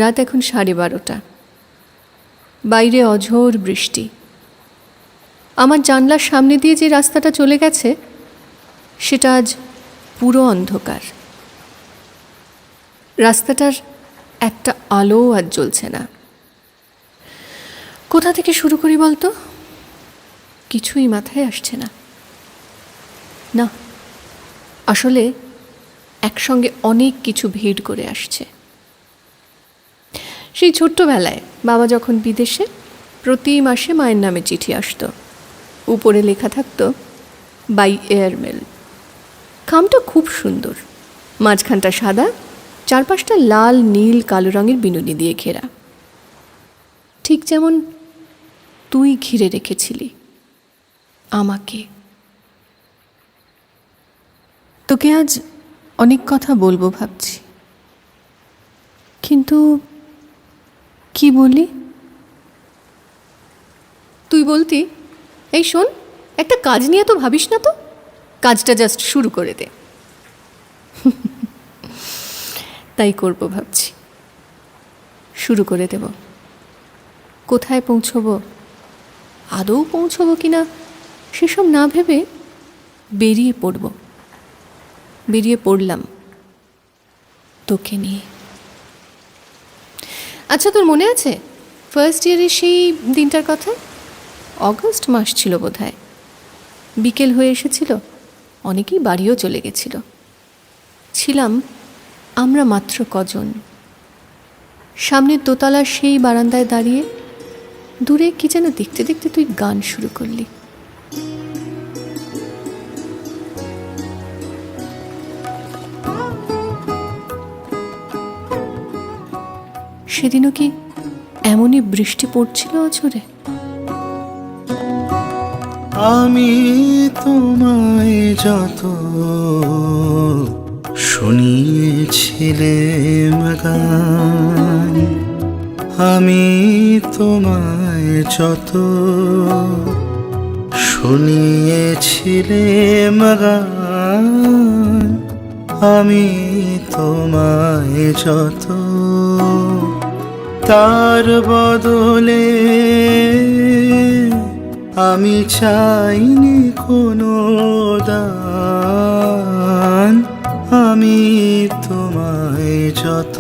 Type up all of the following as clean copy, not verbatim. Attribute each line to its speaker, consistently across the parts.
Speaker 1: রাত এখন 12:30। বাইরে অঝোর বৃষ্টি। আমার জানলার সামনে দিয়ে যে রাস্তাটা চলে গেছে সেটা আজ পুরো অন্ধকার। রাস্তাটার একটা আলো আজ জ্বলছে না। কোথা থেকে শুরু করি বলতো? কিছুই মাথায় আসছে না। না, আসলে একসঙ্গে অনেক কিছু ভিড় করে আসছে। সেই ছোট্টবেলায় বাবা যখন বিদেশে, প্রতি মাসে মায়ের নামে চিঠি আসতো। উপরে লেখা থাকতো বাই এয়ারমেল। খামটা খুব সুন্দর, মাঝখানটা সাদা, চারপাশটা লাল নীল কালো রঙের বিনুনি দিয়ে ঘেরা, ঠিক যেমন তুই ঘিরে রেখেছিলি আমাকে। তোকে আজ অনেক কথা বলবো ভাবছি, কিন্তু কি বলি? তুই বলতি, এই শোন, একটা কাজ নিয়ে তো ভাবিস না তো, কাজটা জাস্ট শুরু করে দে। তাই করব ভাবছি, শুরু করে দেব। কোথায় পৌঁছবো, আদৌ পৌঁছবো কিনা সেসব না ভেবে বেরিয়ে পড়লাম তোকে নিয়ে। আচ্ছা, তোর মনে আছে ফার্স্ট ইয়ারের সেই দিনটার কথা? অগস্ট মাস ছিল বোধহয়। বিকেল হয়ে এসেছিল, অনেকেই বাড়িও চলে গেছিল। ছিলাম আমরা মাত্র কজন। সামনের দোতলার সেই বারান্দায় দাঁড়িয়ে দূরে কি যেন দেখতে দেখতে তুই গান শুরু করলি। সেদিনও কি এমনই বৃষ্টি পড়ছিল অঝরে?
Speaker 2: আমি তোমায় যত শুনিয়েছিলাম গান, আমি তোমায় যত শুনিয়েছিলাম গান, আমি তোমায় যত তার বদলে আমি চাইনি কোনো দান, আমি তোমায় যত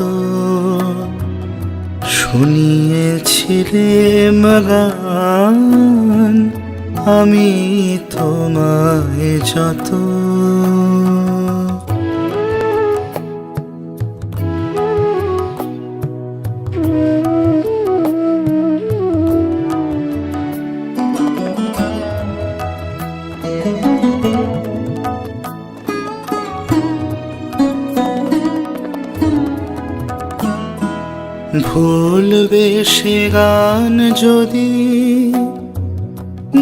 Speaker 2: শুনিয়েছিলাম গান, আমি তোমায় যত। ভুলবে সে গান যদি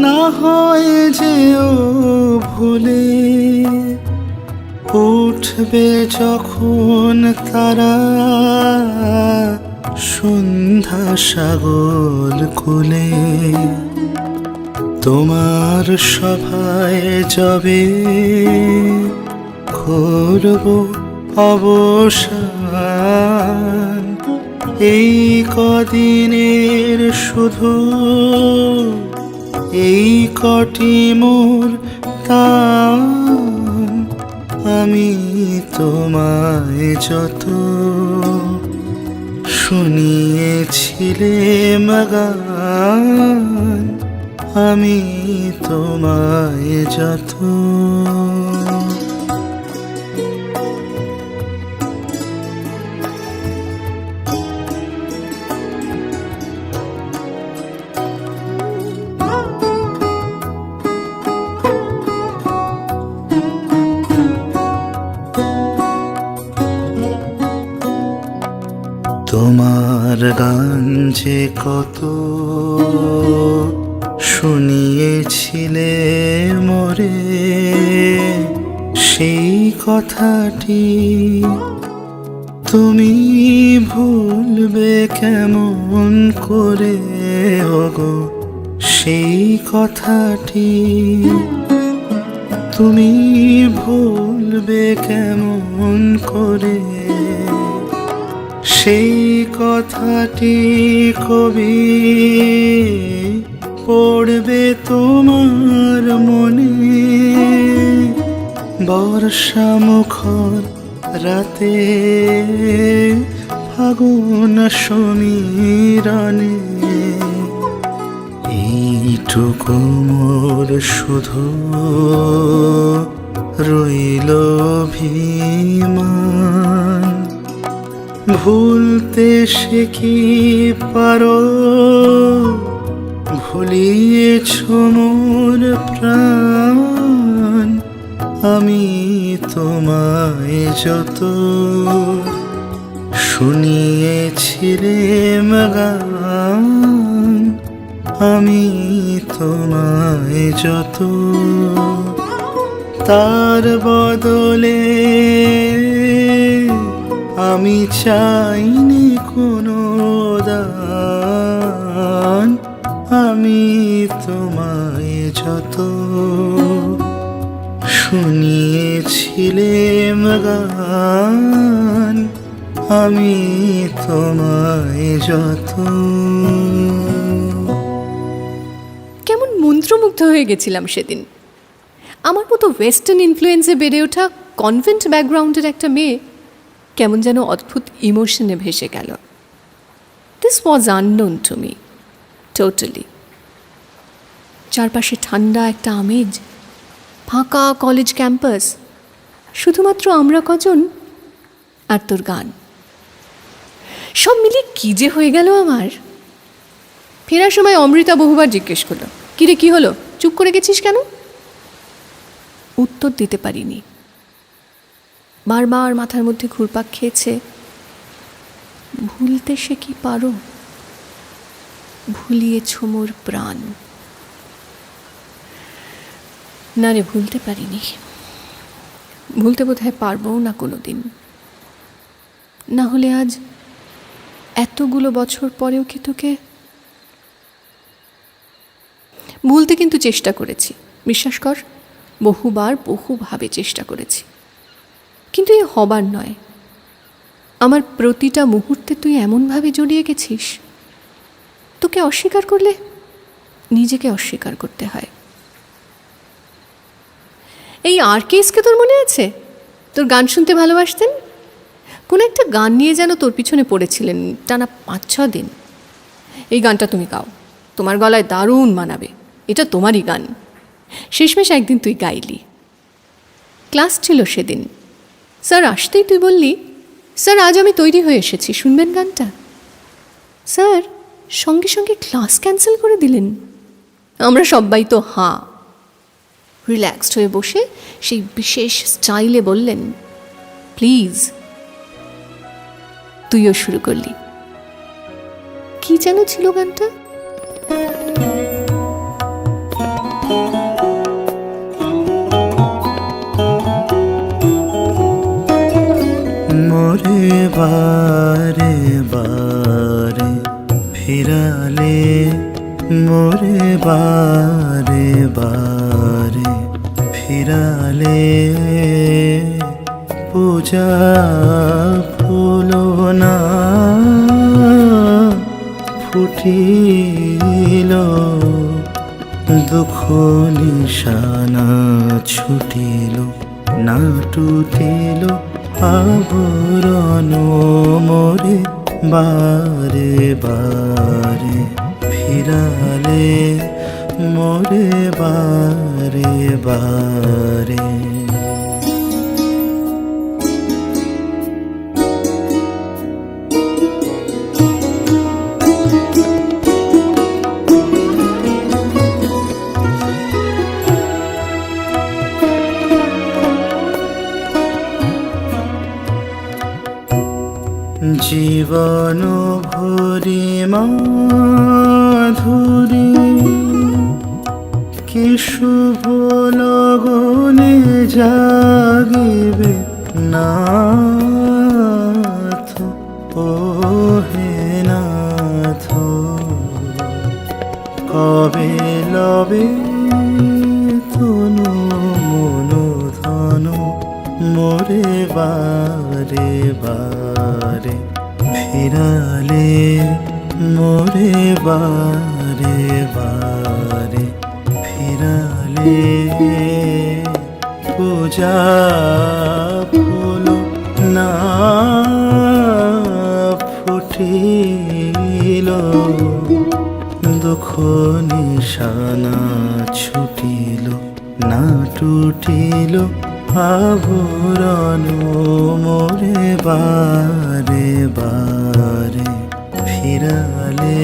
Speaker 2: না হয় যেও ভুলে, উঠবে যখন তারা সন্ধ্যা সাগর কোলে, তোমার সভায় যাবে করব অবসান, এই কদিনের শুধু এই কটি মোর তান, আমি তোমায় যত শুনিয়েছিলাম গান, আমি তোমায় যত। তোমার গান যে কত শুনিয়েছিলে মোরে, সেই কথাটি তুমি ভুলবে কেমন করে ওগো, সেই কথাটি তুমি ভুলবে কেমন করে, সেই কথাটি কবি পড়বে তোমার মনে বর্ষা মুখর রাতে ফাগুন সমীরণে এইটুকু মোর শুধু রইল অভিমান ভুলতে সে কি পারো ভুলিয়েছ মোর প্রাণ আমি তোমায় যত শুনিয়েছিলাম গান আমি তোমায় যত তার বদলে আমি চাইনি কোনো দান আমি তোমায় যত শুনিয়েছিলাম গান আমি তোমায় যত।
Speaker 1: কেমন মন্ত্রমুগ্ধ হয়ে গেছিলাম সেদিন। আমার মতো ওয়েস্টার্ন ইনফ্লুয়েন্সে বেড়ে ওঠা কনভেন্ট ব্যাকগ্রাউন্ডের একটা মেয়ে কেমন যেন অদ্ভুত ইমোশনে ভেসে গেল। This was unknown to me totally. চারপাশে ঠান্ডা একটা আমেজ, ফাঁকা কলেজ ক্যাম্পাস, শুধুমাত্র আমরা কজন আর তোর গান। সব মিলিয়ে কী যে হয়ে গেল আমার। ফেরার সময় অমৃতা বহুবার জিজ্ঞেস করলো, কিরে কী হলো, চুপ করে গেছিস কেন? উত্তর দিতে পারিনি। বারবার মাথার মধ্যে ঘুরপাক খেয়েছে, ভুলতে সে কি পারো, ভুলিয়েছ মোর প্রাণ। না রে, ভুলতে পারিনি, ভুলতে বোধহয় পারবো না কোনো দিন। না হলে আজ এতগুলো বছর পরেও কি তোকে ভুলতে কিন্তু চেষ্টা করেছি, বিশ্বাস কর, বহুবার বহুভাবে চেষ্টা করেছি, কিন্তু এ হবার নয়। আমার প্রতিটা মুহূর্তে তুই এমনভাবে জড়িয়ে গেছিস, তোকে অস্বীকার করলে নিজেকে অস্বীকার করতে হয়। এই আরকেএসকে তোর মনে আছে? তোর গান শুনতে ভালোবাসতেন। কোনো একটা গান নিয়ে যেন তোর পিছনে পড়েছিলেন টানা 5-6 দিন। এই গানটা তুমি গাও, তোমার গলায় দারুণ মানাবে, এটা তোমারই গান। শেষমেশ একদিন তুই গাইলি। ক্লাস ছিল সেদিন। স্যার আসতেই তুই বললি, স্যার আজ আমি তৈরি হয়ে এসেছি, শুনবেন গানটা? স্যার সঙ্গে সঙ্গে ক্লাস ক্যান্সেল করে দিলেন। আমরা সবাই তো হাঁ। রিল্যাক্সড হয়ে বসে সেই বিশেষ স্টাইলে বললেন, প্লিজ। তুইও শুরু করলি। কি যেন ছিল গানটা?
Speaker 2: মোরে বারে বারে ফিরালে, মোরে বারে বারে ফিরালে, পূজা ফুলো না ফুটিল, দুঃখ নিশানা ছুটিল, না টুটিল আবরণ, মোরে বারে বারে ফিরালে, মোরে বারে বারে। জীবন ভরি মাধুরী, কি শুভ লগনে জাগিবে নাথ, ও হে নাথ, কবে লবে তনু মনু ধনু, মোরে বারে বারে ফিরালে মোরে বারে বারে, ফিরালে পূজা ফুল না ফুটিল, দুঃখ নিশানা ছুটিল না টুটিল আভরণ মোরে বারে বারে, ফিরালে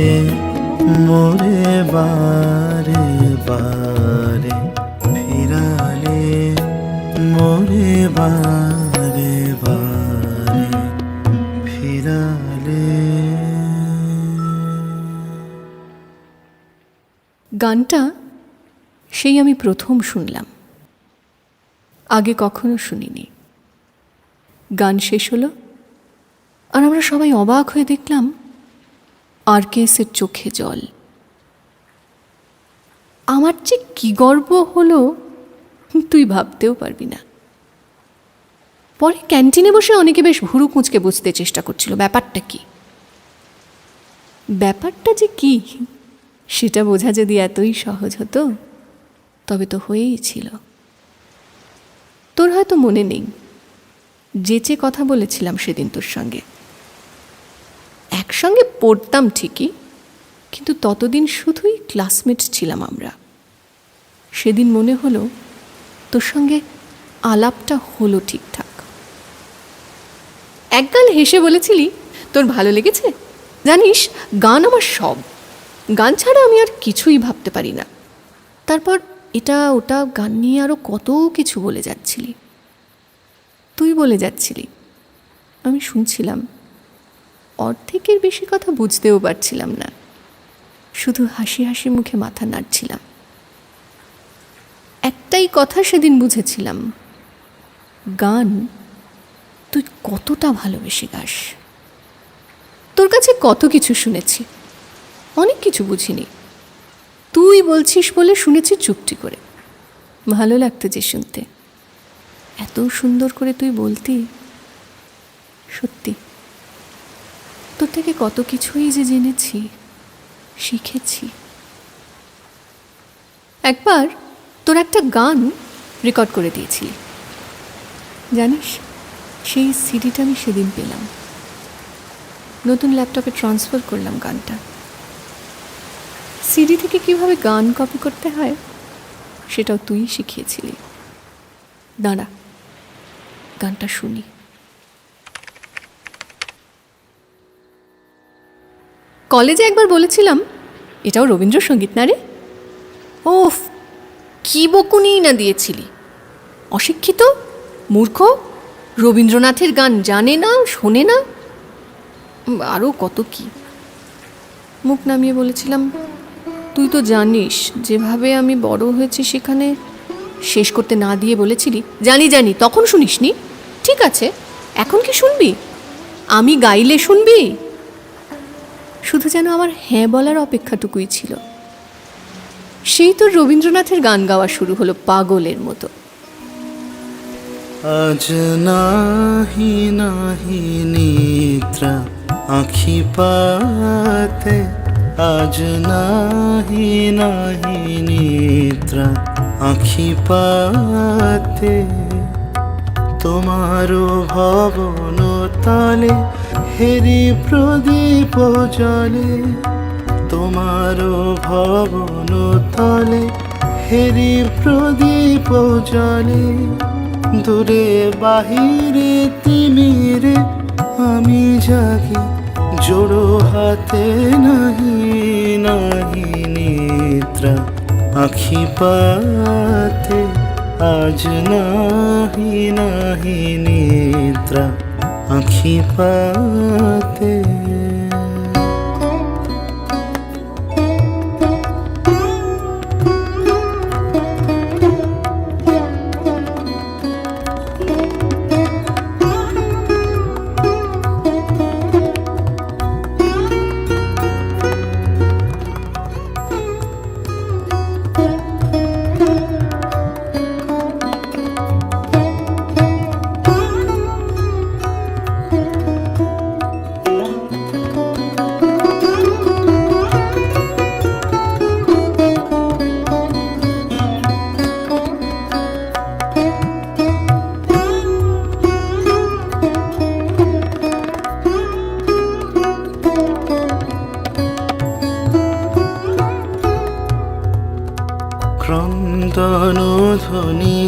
Speaker 2: মোরে বারে বারে, ফিরালে মোরে বারে বারে, ফিরালে।
Speaker 1: গানটা সেই আমি প্রথম শুনলাম, আগে কখনো শুনিনি। গান শেষ হলো আর আমরা সবাই অবাক হয়ে দেখলাম আরকেএসের চোখে জল। আমার যে কি গর্ব হলো তুই ভাবতেও পারবি না। পরে ক্যান্টিনে বসে অনেকে বেশ ভুরু কুঁচকে বুঝতে চেষ্টা করছিল ব্যাপারটা কি। ব্যাপারটা যে কি সেটা বোঝা যদি এতই সহজ হতো তবে তো হয়েই ছিল। তোর হয়তো মনে নেই যেচে কথা বলেছিলাম সেদিন তোর সঙ্গে। একসঙ্গে পড়তাম ঠিকই, কিন্তু ততদিন শুধুই ক্লাসমেটস ছিলাম আমরা। সেদিন মনে হলো তোর সঙ্গে আলাপটা হলো ঠিকঠাক। একগাল হেসে বলেছিলি তোর ভালো লেগেছে, জানিস গান আমার সব, গান ছাড়া আমি আর কিছুই ভাবতে পারি না। তারপর এটা ওটা গান নিয়ে আরও কত কিছু বলে যাচ্ছিলি, তুই বলে যাচ্ছিলি, আমি শুনছিলাম। অর্ধেকের বেশি কথা বুঝতেও পারছিলাম না, শুধু হাসি হাসি মুখে মাথা নাড়ছিলাম। একটাই কথা সেদিন বুঝেছিলাম, গান তুই কতটা ভালোবেসে গাস। তোর কাছে কত কিছু শুনেছি, অনেক কিছু বুঝিনি, তুই বলছিস বলে শুনেছি চুপটি করে। ভালো লাগতো যে শুনতে, এত সুন্দর করে তুই বলতি। সত্যি তোর থেকে কত কিছুই যে জেনেছি, শিখেছি। একবার তোর একটা গান রেকর্ড করে দিয়েছিলি, জানিস সেই সিডিটা আমি সেদিন পেলাম। নতুন ল্যাপটপে ট্রান্সফার করলাম গানটা। সিডি থেকে কিভাবে গান কপি করতে হয় সেটাও তুই শিখিয়েছিলি। দাঁড়া গানটা শুনি। কলেজে একবার বলেছিলাম এটাও রবীন্দ্রসঙ্গীত না রে। ওফ কি বকুনি না দিয়েছিলি, অশিক্ষিত মূর্খ, রবীন্দ্রনাথের গান জানে না, শোনে না, আরও কত কি। মুখ নামিয়ে বলেছিলাম তুই তো জানিস যেভাবে আমি বড় হয়েছি সেখানে শেষ করতে না দিয়ে বলেছিলি জানি জানি, তখন শুনিসনি। ঠিক আছে এখন কি শুনবি, আমি গাইলে শুনবি। শুধু যেন আমার হ্যাঁ বলার অপেক্ষাটুকুই ছিল, সেই তো রবীন্দ্রনাথের গান গাওয়া শুরু হলো পাগলের মতো।
Speaker 2: আজ নাহি নাহি নিদ্রা আখি পাতে, আজ নাহি নাহি নিদ্রা আখি পাতে, তোমারও ভবন তালে হেরি প্রদীপ জলে, তোমারও ভবন তালে হেরি প্রদীপ জলে, দূরে বাহিরে তিমিরে আমি জাগি, জোড়ো হাতে নাহি নাহি নিদ্রা আখি পাতে, আজ নাহি নাহি নিদ্রা আখি পাতে।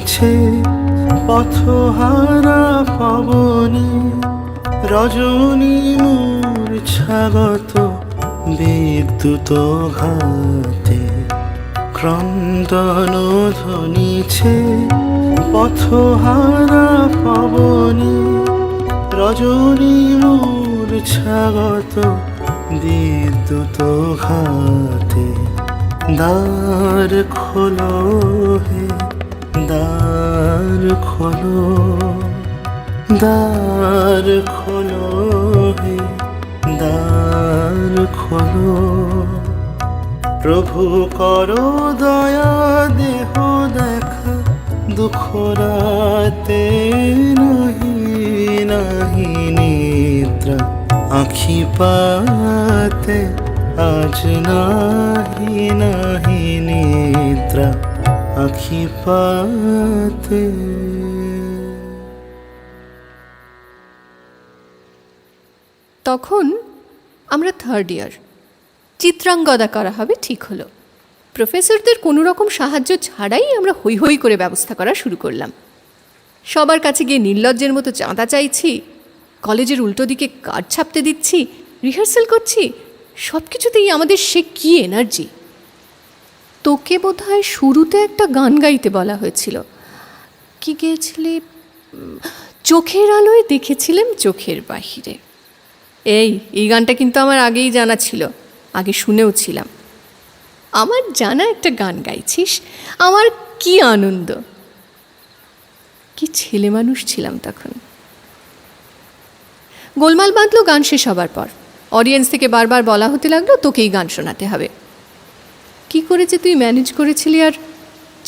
Speaker 2: নিছে পথহারা পবনে, রজনী মূর্ছাগত বিদ্যুৎ ঘাতে, ক্রন্দন ধ্বনিছে পথহারা পবনে, রজনী মূর্ছাগত বিদ্যুৎ ঘাতে। দ্বার খোলো হে দ্বার খোলো, দ্বার খোলো হে দ্বার খোলো, প্রভু করো দয়া দেহ দেখা, দুঃখ রাতে নাহি নাহি নিদ্রা, আখি পাতে আজ নাহি নাহি নিদ্রা, আখি পাতে।
Speaker 1: তখন আমরা থার্ড ইয়ার, চিত্রাঙ্গদা করা হবে ঠিক হলো। প্রফেসরদের কোনো রকম সাহায্য ছাড়াই আমরা হৈ হৈ করে ব্যবস্থা করা শুরু করলাম। সবার কাছে গিয়ে নির্লজ্জের মতো চাঁদা চাইছি, কলেজের উল্টো দিকে কার্ড ছাপতে দিচ্ছি, রিহার্সাল করছি। সব কিছুতেই আমাদের সে কী এনার্জি। তোকে বোধহয় শুরুতে একটা গান গাইতে বলা হয়েছিল। কি গেয়েছিলি? চোখের আলোয় দেখেছিলাম চোখের বাহিরে। এই গানটা কিন্তু আমার আগেই জানা ছিল, আগে শুনেও ছিলাম। আমার জানা একটা গান গাইছিস, আমার কি আনন্দ। কি ছেলে মানুষ ছিলাম তখন। গোলমাল বাঁধলো গান শেষ হবার পর। অডিয়েন্স থেকে বারবার বলা হতে লাগলো তোকেই গান শোনাতে হবে। কি করে যে তুই ম্যানেজ করেছিলি আর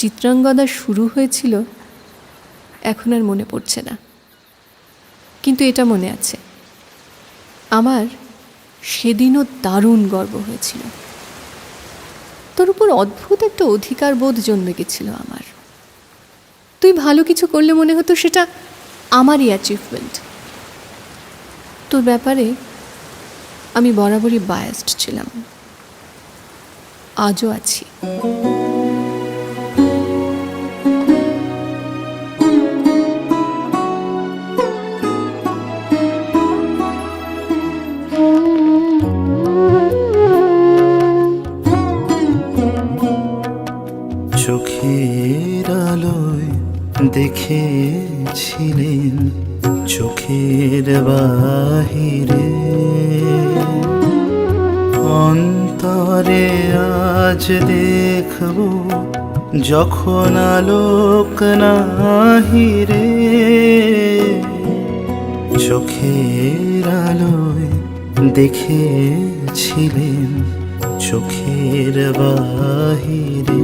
Speaker 1: চিত্রাঙ্গদা শুরু হয়েছিল এখন আর মনে পড়ছে না, কিন্তু এটা মনে আছে, আমার সেদিনও দারুণ গর্ব হয়েছিল। তোর উপর অদ্ভুত একটা অধিকার বোধ জন্মে গেছিল আমার। তুই ভালো কিছু করলে মনে হতো সেটা আমারই অ্যাচিভমেন্ট। তোর ব্যাপারে আমি বরাবরই বায়াসড ছিলাম, আজও আছি।
Speaker 2: চোখের আলোয় দেখেছিলেন চোখের বাহিরে, অন্তরে আজ দেখব যখন আলোক নাহিরে। চোখের আলোয় দেখেছিলেন চোখের বাহিরে,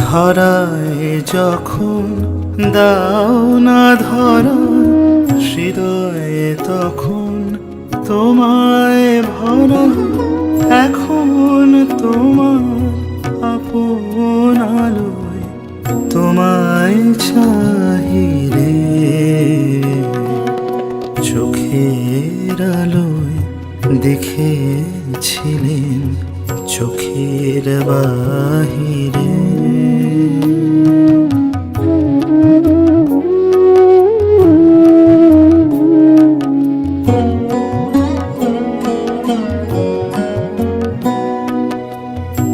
Speaker 2: ধরায় যখন দাও না ধরা, হৃদয়ে তখন তোমায় ভরা। এখন তোমার আপন আলোয় তোমায় চাহিরে, চোখের আলোয় দেখেছিলেন চোখের বাহিরে।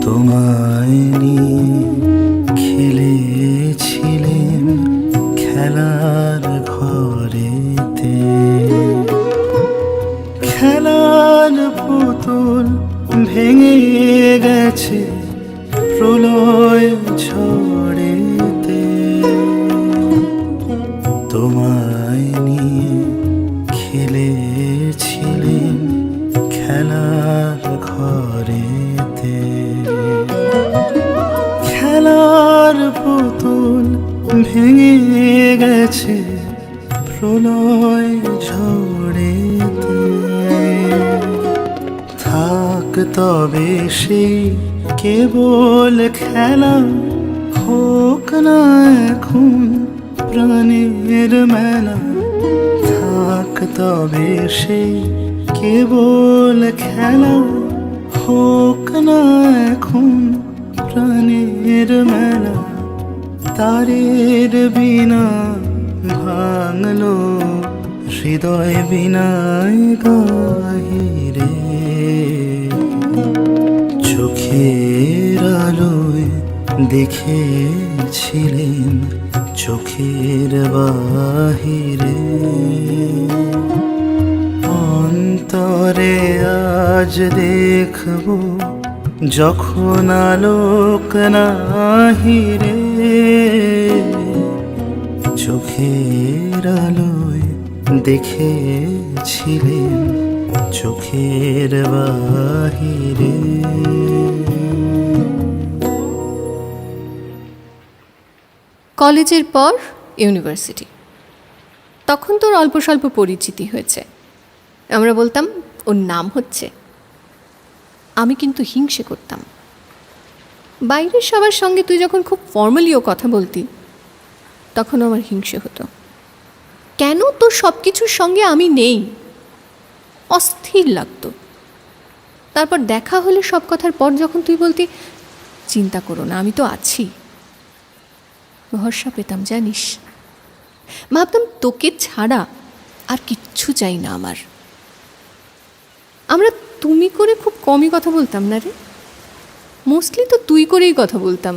Speaker 2: তোমায় নিয়ে খেলেছিলেন খেলার ঘরেতে, খেলার পুতুল ভেঙে গেছে প্রলয় ঝড়েতে। তোমায় নিয়ে খেলেছিলেন খেলার ঘরেতে, খেলার পুতুল ভেঙে গেছে প্রলয় ঝড়েতে। থাক তবে সেই কেবল খেলা, হোক না এখন প্রাণের মেলা। তবে সেই কেবল খেলা, হোক না এখন প্রাণের মেলা। তারের বিনা ভাঙলো হৃদয় বিনায় গাহিরে, চোখের আলোয় দেখেছিলেন চোখের বাহিরে। অন্তরে আজ দেখব যখন আলোক নাহিরে, চোখের আলোয় দেখেছিলেন চোখের বাহিরে।
Speaker 1: কলেজের পর ইউনিভার্সিটি। তখন তোর অল্প স্বল্প পরিচিতি হয়েছে। আমরা বলতাম ওর নাম হচ্ছে। আমি কিন্তু হিংসে করতাম। বাইরের সবার সঙ্গে তুই যখন খুব ফর্মালিও কথা বলতি, তখন আমার হিংসে হতো। কেন তোর সব কিছুর সঙ্গে আমি নেই? অস্থির লাগতো। তারপর দেখা হলে সব কথার পর যখন তুই বলতি চিন্তা করো না, আমি তো আছি, ভরসা পেতাম জানিস। ভাবতাম তোকে ছাড়া আর কিচ্ছু চাই না আমার। আমরা তুমি করে খুব কমই কথা বলতাম না রে, মোস্টলি তো তুই করেই কথা বলতাম।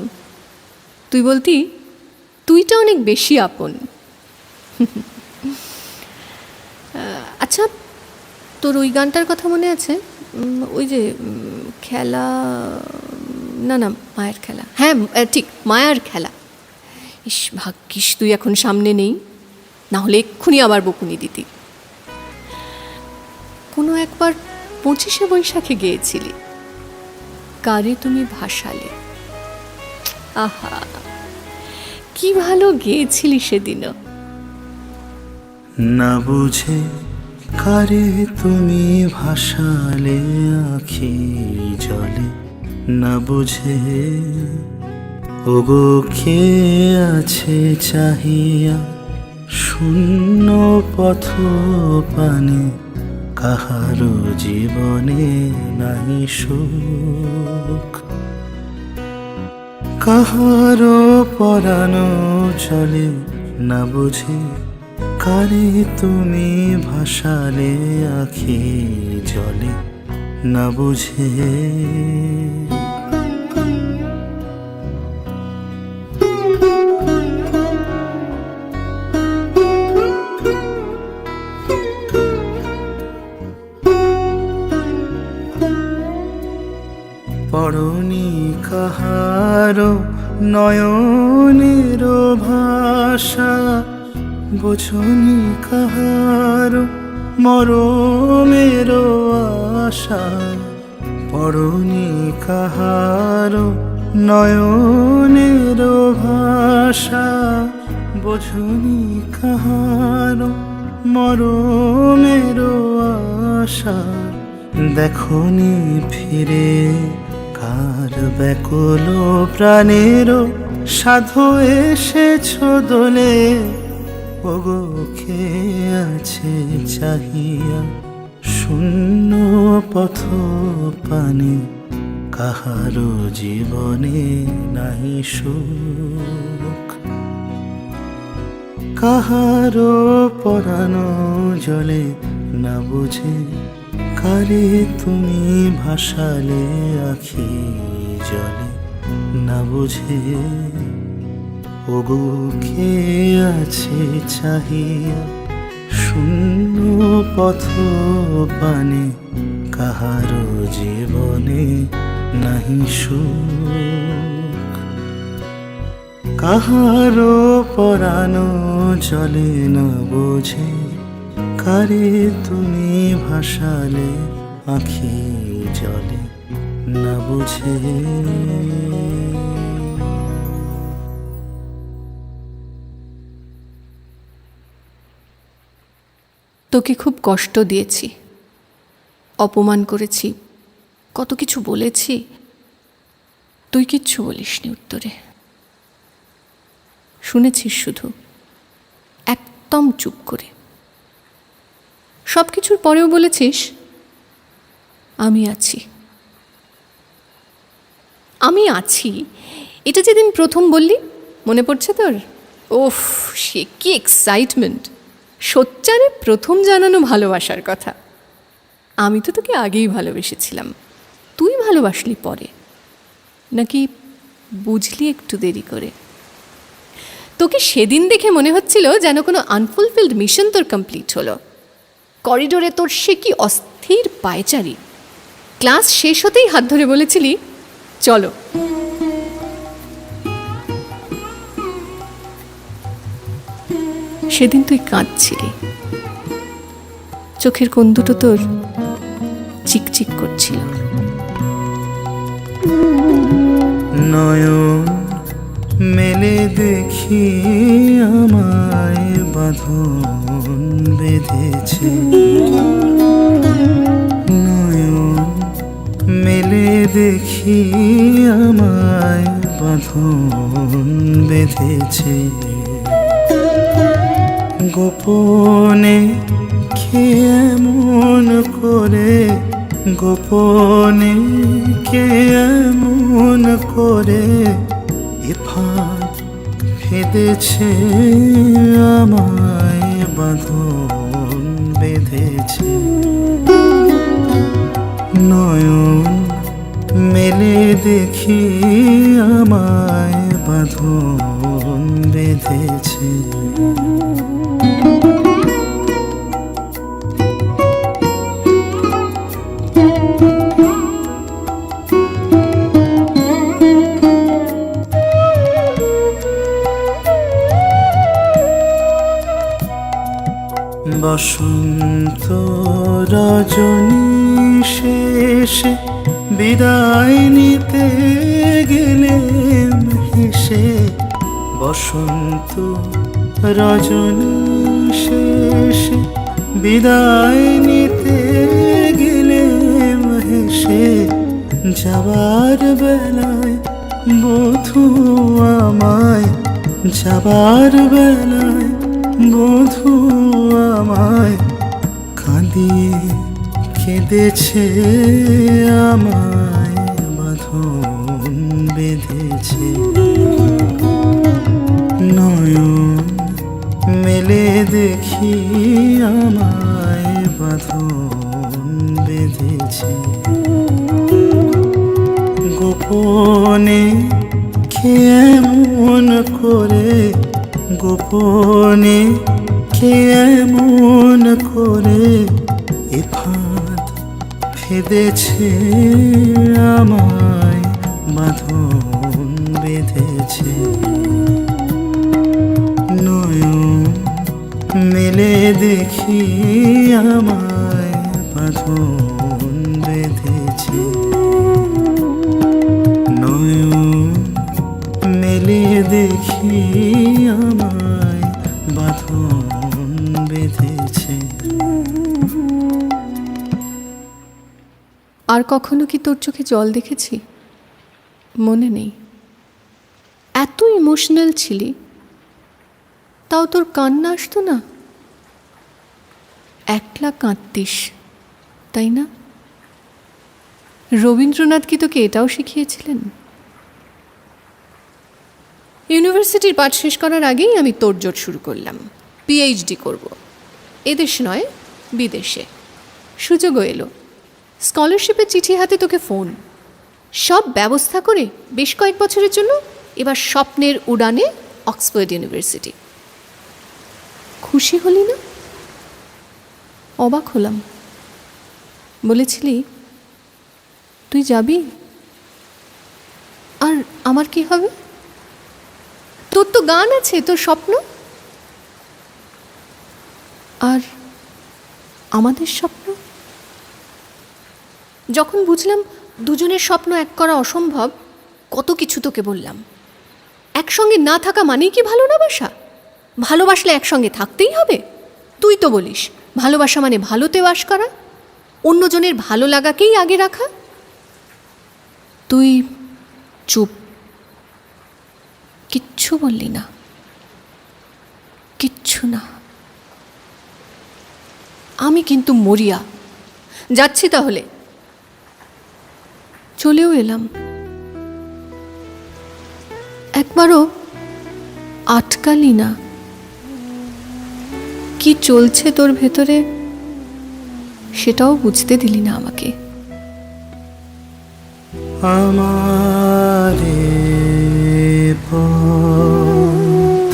Speaker 1: তুই বলতি তুইটা অনেক বেশি আপন। আচ্ছা, তোর ওই গানটার কথা মনে আছে? ওই যে খেলা, না না মায়ের খেলা, হ্যাঁ ঠিক মায়ার খেলা। ইস, ভাগ্যিস তুই এখন সামনে নেই, না হলে এক্ষুনি আবার বকুনি দিতি। কোনো একবার 25শে বৈশাখে গেয়েছিলি, কারে তুমি ভাসালে। আহা, কি ভালো গেয়েছিলি সেদিনও।
Speaker 2: না বুঝে কারে তুমি ভাসালে আখি জলে, না বুঝে ওগো কে আছে চাহিয়া শূন্য পথ পানে, কাহারো জীবনে নাই সুখ, কাহারো পরানো চলে। না বুঝে কারে তুমি ভাসালে আখি জলে, না বুঝে। পরনি কাহারো নয়নের ভাষা, বোঝনি কাহারো মরমের আশা। পরনি কাহারো নয়নের ভাষা, বোঝনি কাহারো মরমের আশা। দেখনি ফিরে কার ব্যাকুল প্রাণের সাধু এসেছ দোলে, ওগো কে আছে চাহিয়া শূন্য পথ পানে, কাহারো জীবনে নাই সুখ, কাহারো পরানো জলে। না বুঝে কারে তুমি ভাসালে আখি জলে, না বুঝে ওগো কে আছে চাহিয়া শূন্য পথ পানে, কাহারো জীবনে নাহি সুখ, কাহারো পরানো জলে। না বোঝে কারে তুমি ভাসালে আখি জলে, না বুঝে।
Speaker 1: তোকে খুব কষ্ট দিয়েছি, অপমান করেছি, কত কিছু বলেছি, তুই কিচ্ছু বলিসনি উত্তরে। শুনেছিস শুধু, একদম চুপ করে। সব কিছুর পরেও বলেছিস আমি আছি। আমি আছি এটা যেদিন প্রথম বললি মনে পড়ছে তোর? ওফ, সে কি এক্সাইটমেন্ট! সোচ্চারে প্রথম জানানো ভালোবাসার কথা। আমি তো তোকে আগেই ভালোবেসেছিলাম, তুই ভালোবাসলি পরে, নাকি বুঝলি একটু দেরি করে? তোকে সেদিন দেখে মনে হচ্ছিল যেন কোনো আনফুলফিলড মিশন তোর কমপ্লিট হলো। করিডোরে তোর সে কি অস্থির পায়চারি! ক্লাস শেষ হতেই হাত ধরে বলেছিলি চলো। সেদিন তুই কাঁদছিলি, চোখের কোণ দুটো তোর চিকচিক করছিল।
Speaker 2: নয়ন মেলে দেখি আমায় বাঁধন বেঁধেছে, নয়ন মেলে দেখি আমায় বাঁধন বেঁধেছে। গোপনে কে এমন করে, গোপনে কে এমন করে এ ফাঁদ ফেঁদেছে, আমায় বাঁধন বেঁধেছে। নয়ন মেলে দেখি আমায় বাঁধন বেঁধেছে। বসন্ত রজনী শেষে বিদায় নিতে গেলেম হেসে, বসন্ত রজনী শেষে বিদায় নিতে গেলেম হেসে। যাবার বেলায় বধূ আমায়, যাবার বেলায় বধূ আমায় কাঁদিয়ে কেঁদেছে, আমায় বাঁধন বেঁধেছে। নয়ন মেলে দেখি আমায় বাঁধন বেঁধেছে। গোপনে কে এমন করে, গোপনে কে এমন করে এ ফাঁদ ফেঁদেছে, আমায় বাঁধন বেঁধেছে। নয়ন মেলে দেখি আমায় বাঁধন বেঁধেছে। নয়ন মেলে দেখি আমায় বাঁধন বেঁধেছে।
Speaker 1: আর কখনো কি তোর চোখে জল দেখেছি? মনে নেই। এত ইমোশনাল ছিলি, তাও তোর কান্না আসতো না। একলা কাঁদতিস, তাই না? রবীন্দ্রনাথ কি তোকে এটাও শিখিয়েছিলেন? ইউনিভার্সিটির পাঠ শেষ করার আগেই আমি তোড়জোড় শুরু করলাম। পিএইচডি করব, এদেশে নয় বিদেশে। সুযোগও এলো, স্কলারশিপের চিঠি হাতে তোকে ফোন, সব ব্যবস্থা করে বেশ কয়েক বছরের জন্য এবার স্বপ্নের উড়ানে অক্সফোর্ড ইউনিভার্সিটি। খুশি হলি না? অবাক হলাম। বলেছিলি তুই যাবি, আর আমার কি হবে? তোর তো গান আছে, তোর স্বপ্ন, আর আমাদের স্বপ্ন। যখন বুঝলাম দুজনের স্বপ্ন এক করা অসম্ভব, কত কিছু তোকে বললাম। একসঙ্গে না থাকা মানেই কি ভালো না বাসা? ভালোবাসলে একসঙ্গে থাকতেই হবে। তুই তো বলিস ভালোবাসা মানে ভালোতে বাস করা, অন্যজনের ভালো লাগাকেই আগে রাখা। তুই চুপ, কিচ্ছু বললি না, কিচ্ছু না। আমি কিন্তু মরিয়া। যাচ্ছি তাহলে। চলেও এলাম। একবারও আটকালি না। কি চলছে তোর ভেতরে সেটাও বুঝতে দিলি না আমাকে।
Speaker 2: আমারে পথ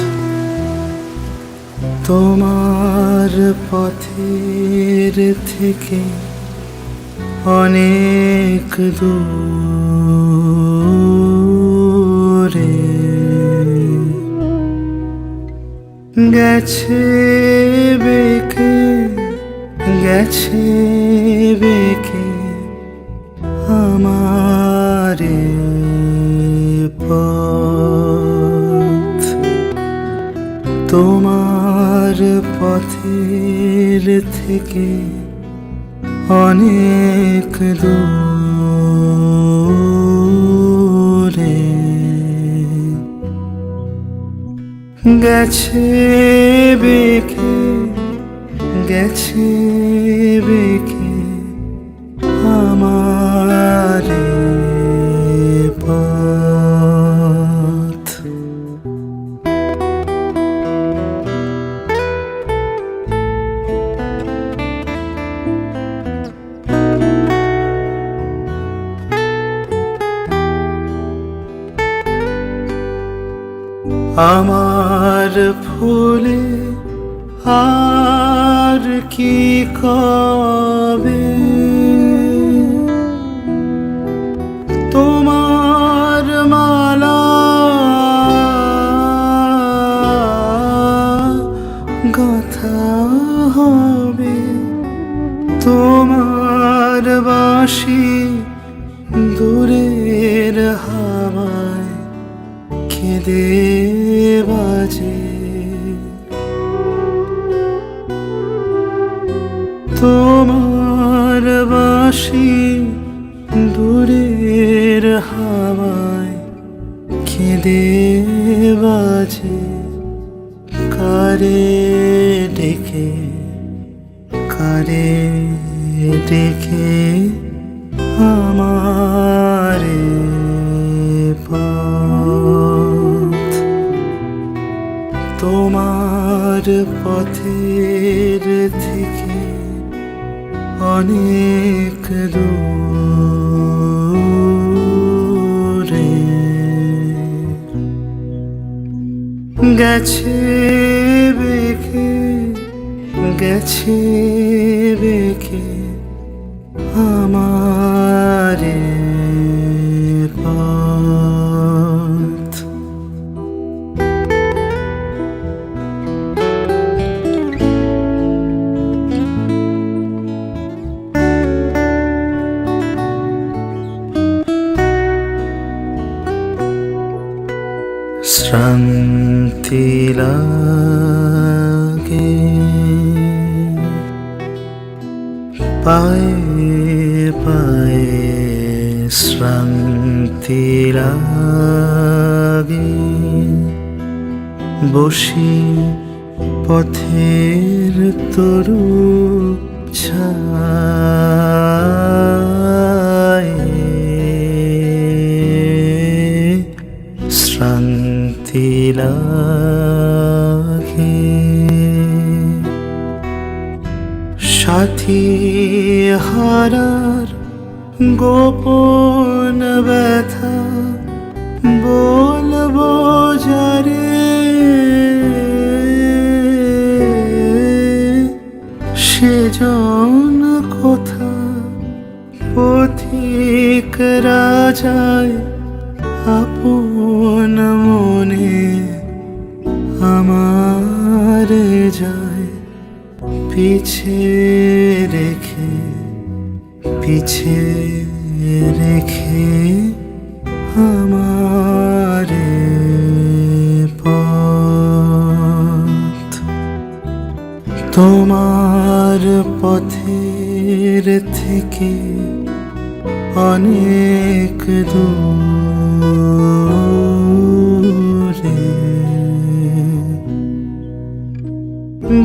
Speaker 2: তোমার পথের থেকে অনেক দূরে গেছে বেঁকে গেছে বেঁকে আমারে পথ তোমার পথের থেকে অনেক দূরে গেছে বেঁকে গেছে বেঁকে আমারে পথ। আমার ফুলে আর কি কবে তোমার মালা গাথা হবে তোমার বাঁশি দূরের হাওয়ায় কেঁদে বাজে তোমার বাঁশি দূরের হাওয়ায় কেঁদে বাজে কারে ডেকে কারে ডেকে আমারে পথ তোমার পথের থেকে অনেক দূরে গেছে বেঁকে গেছে বেঁকে আমারে পথ। শ্রান্তি লাগে পায়ে পায়ে শ্রান্তি লাগে বসি পথের তরু ছায়ে শ্রান্তি লাগে সাথী হারার গোপন ব্যথা বলবো যারে সেজন কোথা পথিক রাজায় আপন মনে আমার যায় পিছে রেখে আমারে পথ তোমার পথের থেকে অনেক দূরে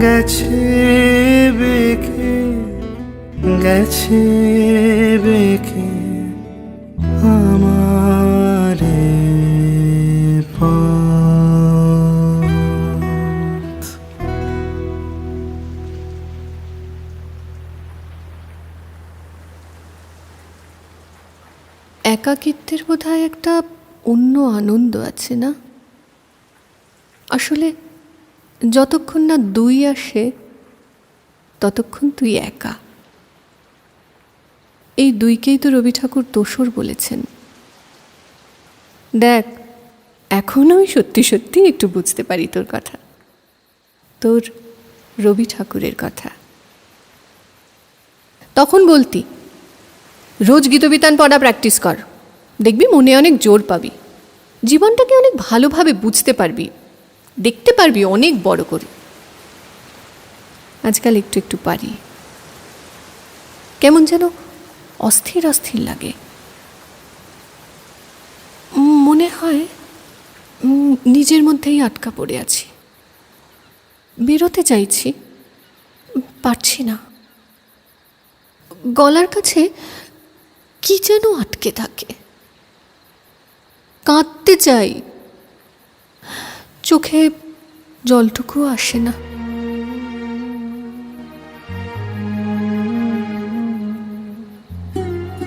Speaker 2: গেছে বেঁকে গেছে বেঁকে আমারে পথ।
Speaker 1: একাকিত্বের বোধহয় একটা অন্য আনন্দ আছে না? আসলে যতক্ষণ না দুই আসে ততক্ষণ তুই একা। এই দুইকেই তো রবি ঠাকুর দোসর বলেছেন। দেখ, এখন আমি সত্যি সত্যি একটু বুঝতে পারি তোর কথা, তোর রবি ঠাকুরের কথা। তখন বলতি রোজ গীতবিতান পড়া প্র্যাকটিস কর, দেখবি মনে অনেক জোর পাবি, জীবনটাকে অনেক ভালোভাবে বুঝতে পারবি, দেখতে পারবি অনেক বড় করে। আজকাল একটু একটু পারি, কেমন যেন অস্থির অস্থির লাগে। মনে হয় নিজের মধ্যেই আটকা পড়ে আছি, বেরোতে চাইছি, পারছি না। গলার কাছে কি যেন আটকে থাকে, কাঁদতে চাই, চোখে জলটুকু আসে না।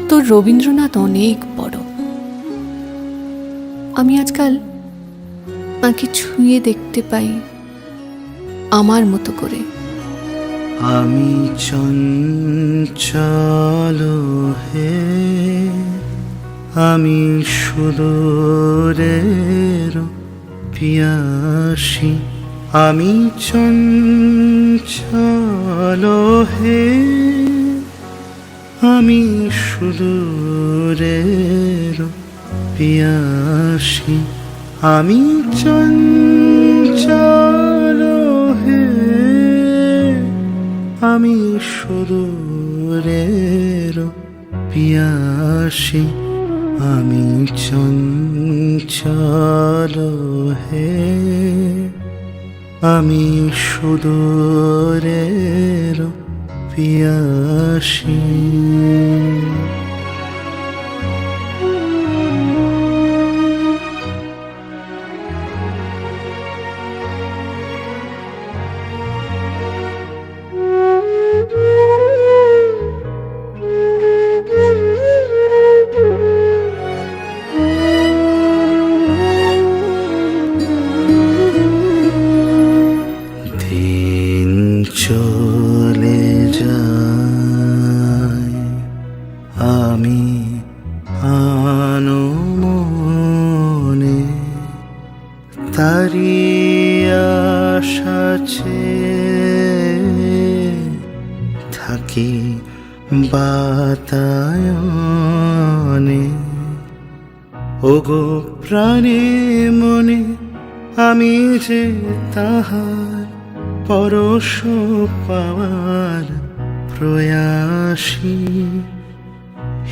Speaker 1: তোর রবীন্দ্রনাথ অনেক বড়। আমি আজকাল তাকে ছুঁয়ে দেখতে পাই আমার মতো করে।
Speaker 2: আমি চঞ্চল হে, আমি সুদূরের পিয়াসী। আমি চঞ্চল হে, আমি সুদূরের পিয়াসী। আমি চঞ্চল হে, আমি সুদূরের পিয়াসী। আমি চঞ্চল হে, আমি সুদূরের পিয়াসী। দিন চলে যায়, আমি আনমনে তারি আশা চেয়ে থাকি বাতায়নে। ওগো প্রাণে মনে আমি যে তাহার পরশ পাওয়ার প্রয়াসী।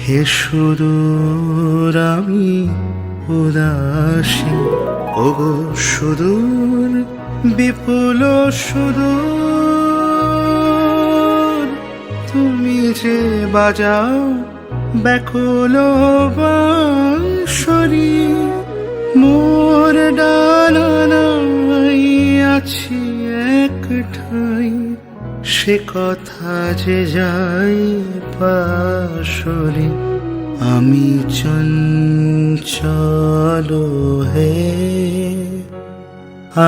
Speaker 2: হে সুদূর আমি উদাসী, ওগো সুদূর বিপুল সুদূর, তুমি যে বাজাও ব্যাকুল বাঁশরি। মোর ডানায় আছি এক ঠাই, সে কথা যে যাই পাশরি। আমি চঞ্চল হে,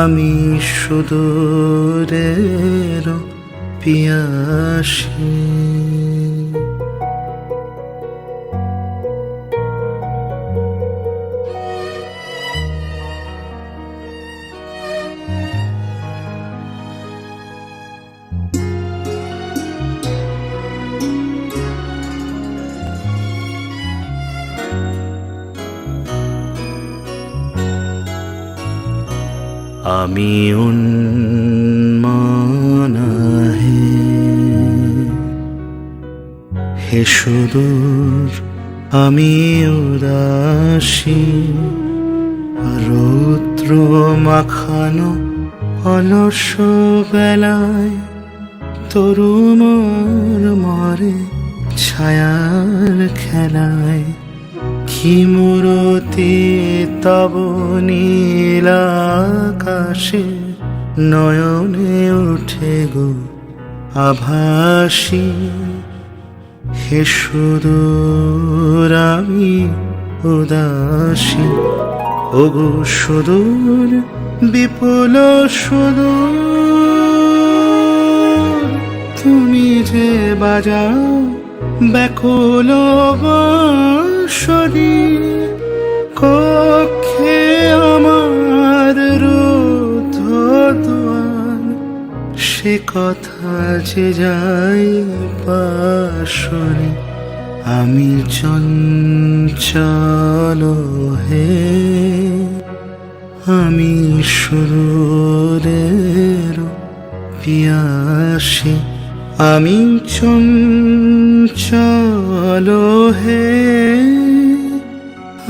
Speaker 2: আমি সুদূরের পিয়াসী। আমি উন্মনা হে, হে সুদূর আমি উদাসী। রৌদ্র মাখানো অলস বেলায় তরুমর মরে ছায়ার খেলায় কি মূরতি তব নীল আকাশে নয়নে ওঠে গো আভাসী। হে সুদূর আমি উদাসী, ওগো সুদূর বিপুল সুদূর, তুমি যে বাজাও ব্যাকুল বাঁশরি, কক্ষে আমার রুদ্ধ দুয়ার, সে কথা যে যাই পাশরে। আমি চঞ্চল হে, আমি সুদূরের পিয়াসী। আমি চঞ্চল হে,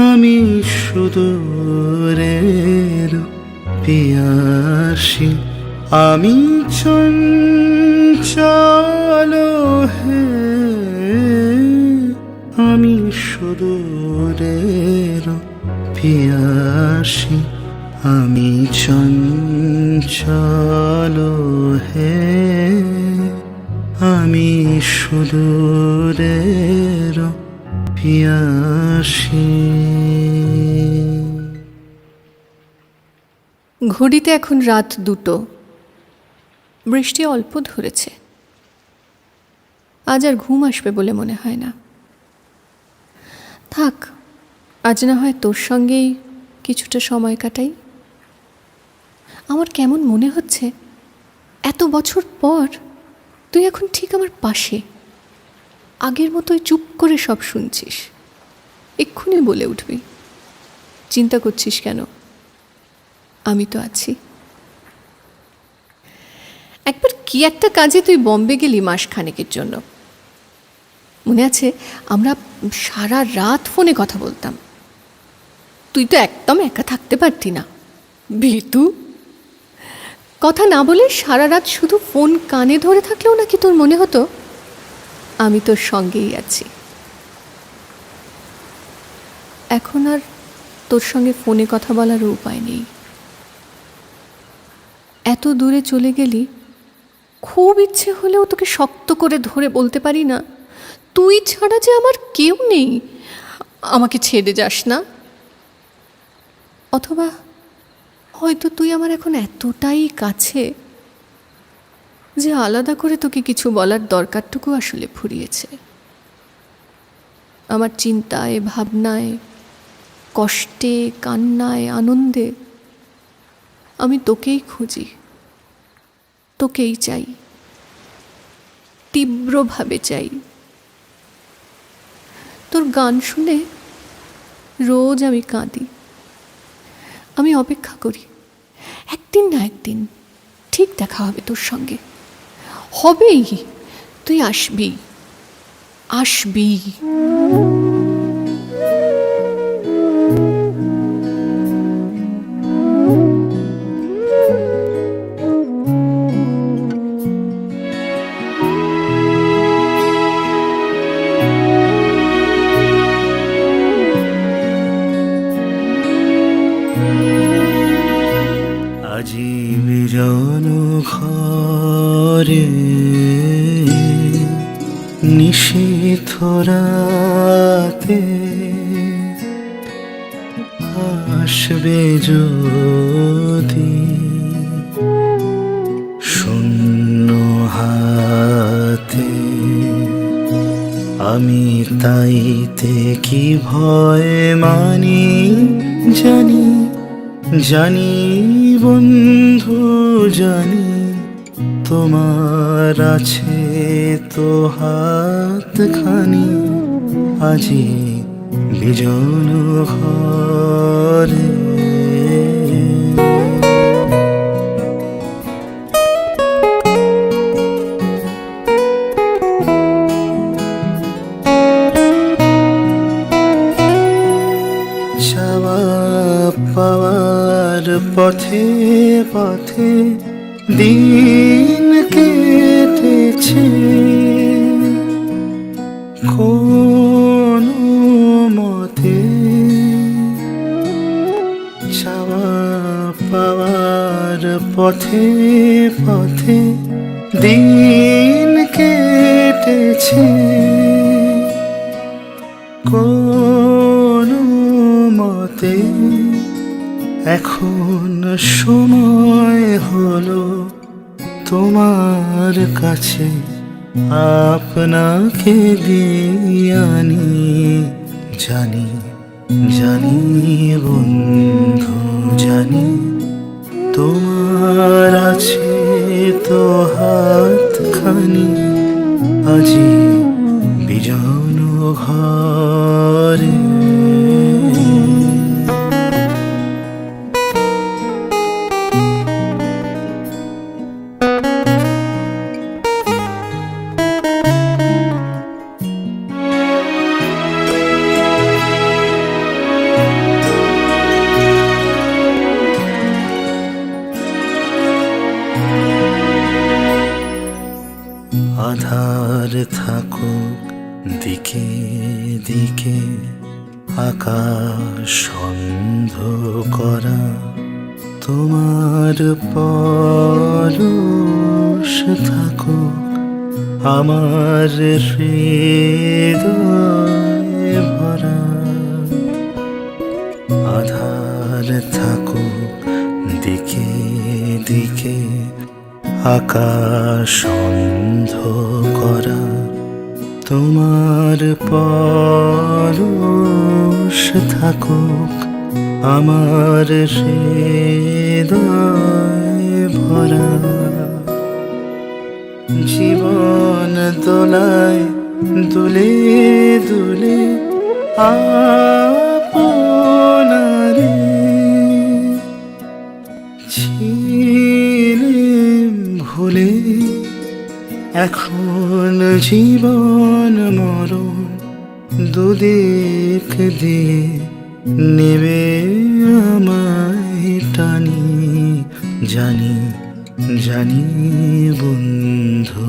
Speaker 2: আমি সুদূরের পিয়াসী। আমি চঞ্চল হে, আমি সুদূরের পিয়াসী। আমি চঞ্চল হে, আমি সুদূরের পিয়াসী।
Speaker 1: ঘড়িতে এখন রাত 2টো। বৃষ্টি অল্প ধরেছে। আজ আর ঘুম আসবে বলে মনে হয় না। থাক, আজ না হয় তোর সঙ্গেই কিছুটা সময় কাটাই। আমার কেমন মনে হচ্ছে এত বছর পর তুই এখন ঠিক আমার পাশে, আগের মতোই চুপ করে সব শুনছিস। এক্ষুনি বলে উঠবি, চিন্তা করছিস কেন, আমি তো আছি। একবার কি একটা কাজে তুই বম্বে গেলি মাসখানেকের জন্য, মনে আছে? আমরা সারা রাত ফোনে কথা বলতাম। তুই তো একদম একা থাকতে পারতি না, ভীতু। কথা না বলে সারা রাত শুধু ফোন কানে ধরে থাকলেও নাকি তোর মনে হতো আমি তোর সঙ্গেই আছি। এখন আর তোর সঙ্গে ফোনে কথা বলারও উপায় নেই। এত দূরে চলে গেলি, খুব ইচ্ছে হলেও তোকে শক্ত করে ধরে বলতে পারি না, তুই ছাড়া যে আমার কেউ নেই, আমাকে ছেড়ে যাস না। অথবা হয়তো তুই আমার এখন এতটাই কাছে যে আলাদা করে তোকে কিছু বলার দরকারটুকু আসলে ফুরিয়েছে। আমার চিন্তায়, ভাবনায়, কষ্টে, কান্নায়, আনন্দে আমি তোকেই খুঁজি, তোকেই চাই, তীব্রভাবে চাই। তোর গান শুনে রোজ আমি কাঁদি। আমি অপেক্ষা করি, একদিন না একদিন ঠিক দেখা হবে তোর সঙ্গে, হবেই। তুই আসবি, আসবি।
Speaker 2: আজি বিজন ঘরে নিশীথ রাতে আসবে যদি শূন্য হাতে, আমি তাইতে কি ভয় মানি জানি, জানি বন্ধু জানি, তোমার আছে তো হাতখানি আজি বিজন ঘরে। চাওয়া পাওয়ার পথে পথে দিন কেটেছে, পথে পথে দিন কেটেছে, কোন মতে এখন সময় হলো তোমার কাছে আপনাকে দিয়ে আনি। জানি জানি বন্ধু জানি, তোমার আছে তো হাতখানি আজি বিজন ঘরে। আধার থাকুক দিকে দিকে, আকাশ অন্ধ করা, তোমার পরশ থাকুক আমার হৃদয়ে ভরা। আধার থাকুক দিকে দিকে, আকাশ অন্ধ করা, তোমার পরশ থাকুক আমার হৃদয়ে ভরা। জীবন দোলায় দুলে দুলে আপনারে ভুলে, এখন জীবন মরণ দুদিক দিয়ে নেবে আমায় টানি। জানি জানি বন্ধু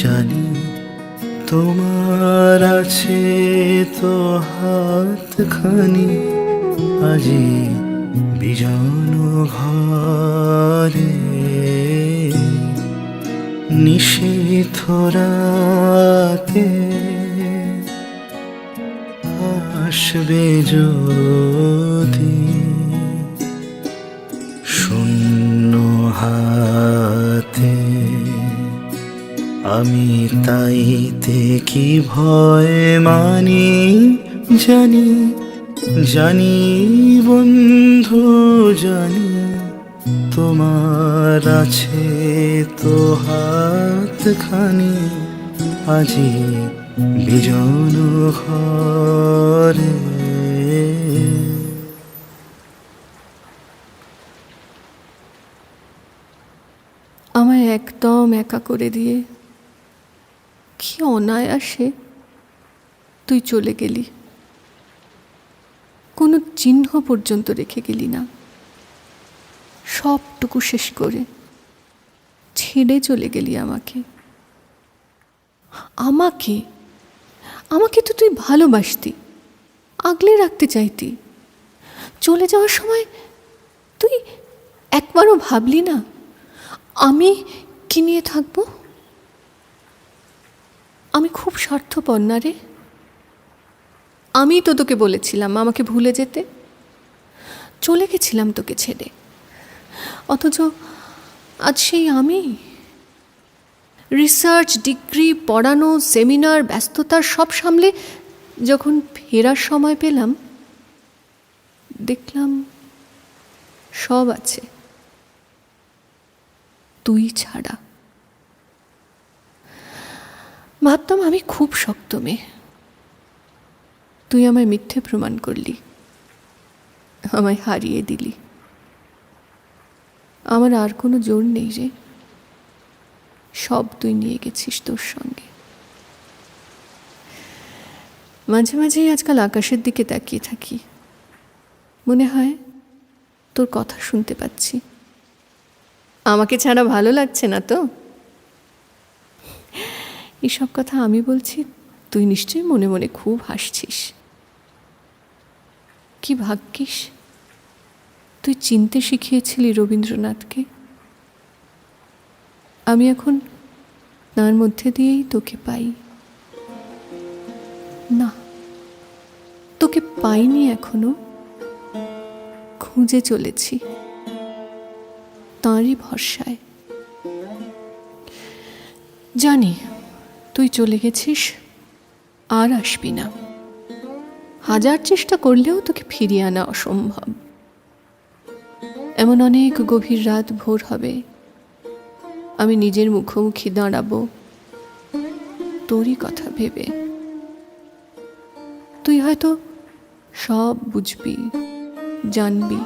Speaker 2: জানি, তোমার আছে তো হাতখানি আজি বিজন ঘরে। নিশীথ রাতে আসবে যদি, শূন্য হাতে আমি তাইতে কি ভয় মানি। জানি জানি বন্ধু জানি, তোমার আছে তো হাতখানি আজি বিজন ঘরে।
Speaker 1: আমায় একদম একা করে দিয়ে কি অনায়াসে তুই চলে গেলি, কোনো চিহ্ন পর্যন্ত রেখে গেলি না। সবটুকু শেষ করে ছেড়ে চলে গেলি আমাকে। আমাকে আমাকে তো তুই ভালোবাসতি, আগলে রাখতে চাইতি। চলে যাওয়ার সময় তুই একবারও ভাবলি না আমি কি নিয়ে থাকবো? আমি খুব স্বার্থপর না রে? আমি তো তোকে বলেছিলাম আমাকে ভুলে যেতে, চলে গেছিলাম তোকে ছেড়ে। অথচ আজ সেই আমি রিসার্চ, ডিগ্রি, পড়ানো, সেমিনার, ব্যস্ততার সব সামলে যখন ফেরার সময় পেলাম, দেখলাম সব আছে তুই ছাড়া। ভাবতাম আমি খুব শক্ত মেয়ে, তুই আমায় মিথ্যে প্রমাণ করলি, আমায় হারিয়ে দিলি। আমার আর কোনো জোর নেই রে, সব তুই নিয়ে গেছিস তোর সঙ্গে। মাঝে মাঝেই আজকাল আকাশের দিকে তাকিয়ে থাকি, মনে হয় তোর কথা শুনতে পাচ্ছি। আমাকে ছাড়া ভালো লাগছে না তো? এসব কথা আমি বলছি, তুই নিশ্চয়ই মনে মনে খুব হাসছিস। কি ভাগ্যিস তুই চিনতে শিখিয়েছিলি রবীন্দ্রনাথকে। আমি এখন তার মধ্যে দিয়েই তোকে পাই। না, তোকে পাইনি এখনো, খুঁজে চলেছি তাঁরই ভরসায়। জানি তুই চলে গেছিস, আর আসবি না। হাজার চেষ্টা করলেও তোকে ফিরিয়ে আনা অসম্ভব। এমন অনেক গভীর রাত ভোর হবে, আমি নিজের মুখোমুখি দাঁড়াবো তোরই কথা ভেবে। তুই হয়তো সব বুঝবি, জানবি,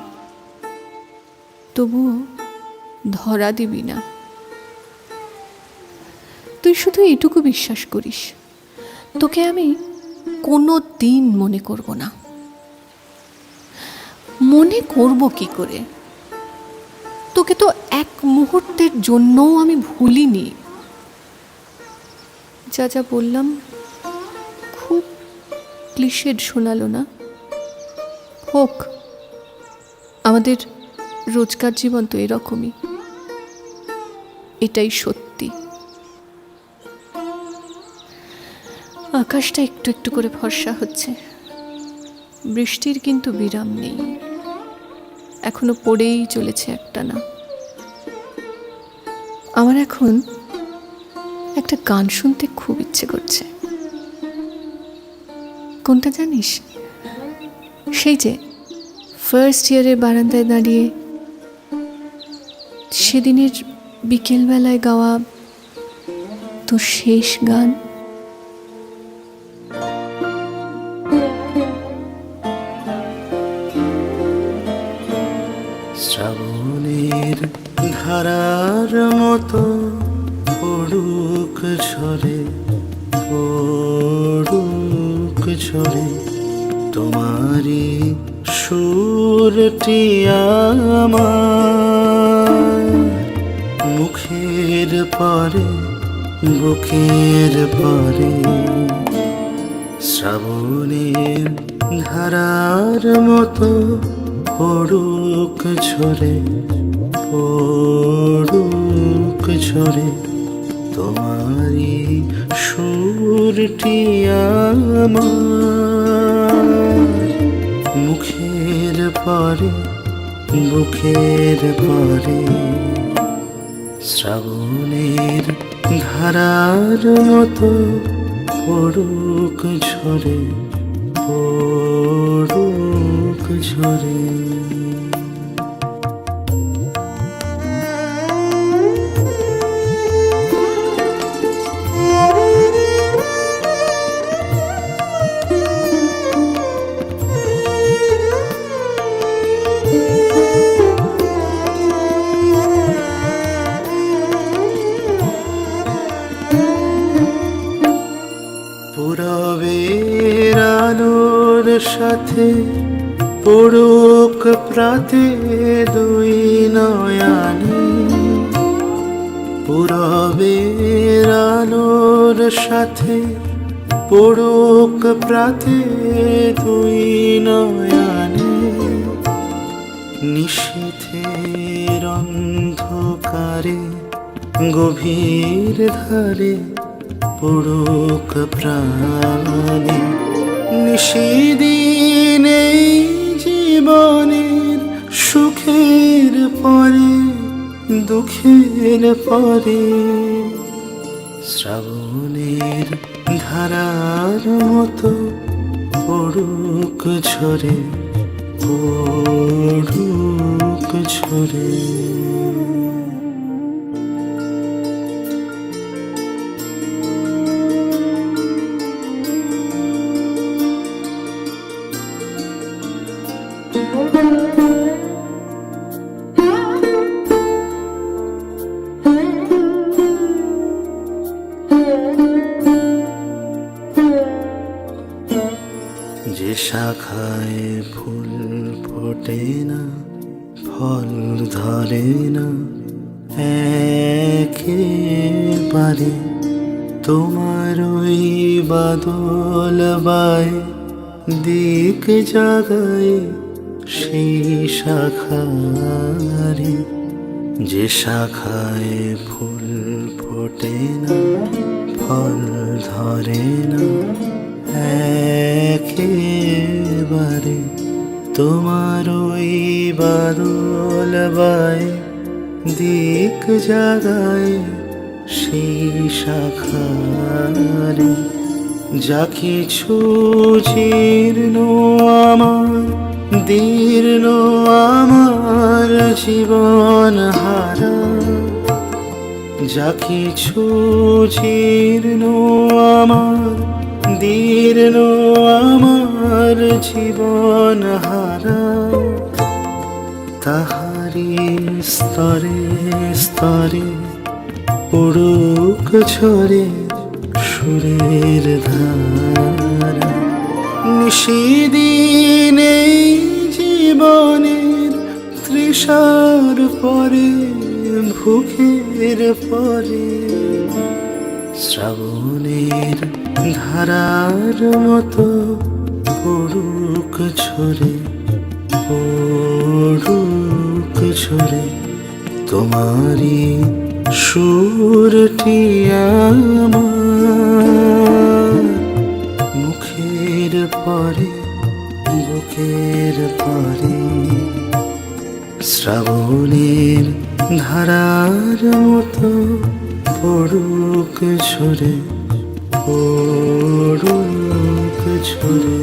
Speaker 1: তবুও ধরা দিবি না। তুই শুধু এটুকু বিশ্বাস করিস, তোকে আমি কোনো দিন মনে করব না। মনে করব কি করে? তোকে তো এক মুহূর্তের জন্যও আমি ভুলিনি। যা যা বললাম খুব ক্লিশেড শোনালো না? হোক, আমাদের রোজকার জীবন তো এরকমই, এটাই সত্যি। আকাশটা একটু একটু করে ফর্সা হচ্ছে, বৃষ্টির কিন্তু বিরাম নেই, এখনো পড়েই চলেছে একটানা। আমার এখন একটা গান শুনতে খুব ইচ্ছে করছে। কোনটা জানিস? সেই যে ফার্স্ট ইয়ারের বারান্দায় দাঁড়িয়ে সেদিনের বিকেলবেলায় গাওয়া তোর শেষ গান।
Speaker 2: শ্রাবণের ধারার মতো পড়ুক ঝরে, পড়ুক ঝরে তোমারি সুরটি আমার মুখের পরে, বুকের পরে। শ্রাবণের ধারার মতো পড়ুক ঝরে, পড়ুক ঝরে তোমারি সুরটি আমার মুখের পরে, বুকের পরে। শ্রাবণের ধারার মতো পড়ুক ঝরে, পড়ুক ঝরে। পূরবের আলোর সাথে পড়ুক প্রাতে দুই নয়নে, পূরবের আলোর সাথে পড়ুক প্রাতে দুই নয়নে। নিশীথের অন্ধকারে গভীর ধারে পড়ুক প্রাণে। নিশিদিন এই জীবনের সুখের পরে, দুঃখের পরে। শ্রাবণের ধারার মতো পড়ুক ঝরে, পড়ুক ঝরে। যে শাখায় ফুল ফোটে না, ফল ধরে না একেবারে, তোমার ওই বাদল বায় দিক জাগায় সেই শাখারে। যে শাখায় ফুল ফোটে না, ফল ধরে না একেবারে, তোমার ওই বাদল বায় দিক জাগায় সেই শাখারে। যা কিছু জীর্ণ আমার, দীর্ণ আমার জীবন হারা, যা কিছু জীর্ণ আমার, দীর্ণ আমার জীবন হারা, তাহারি স্তরে স্তরে পড়ুক ঝরে সুরের ধারা। নিশিদিন এই জীবনের তৃষার পরে, ভুখের পরে, শ্রাবণের ধারার মতো পড়ুক ঝরে, পড়ুক ঝরে তোমারি সুরটি আমার, মুখের পরে বুকের পরে, শ্রাবণের ধারার মতো পড়ুক ঝরে, পড়ুক ঝরে।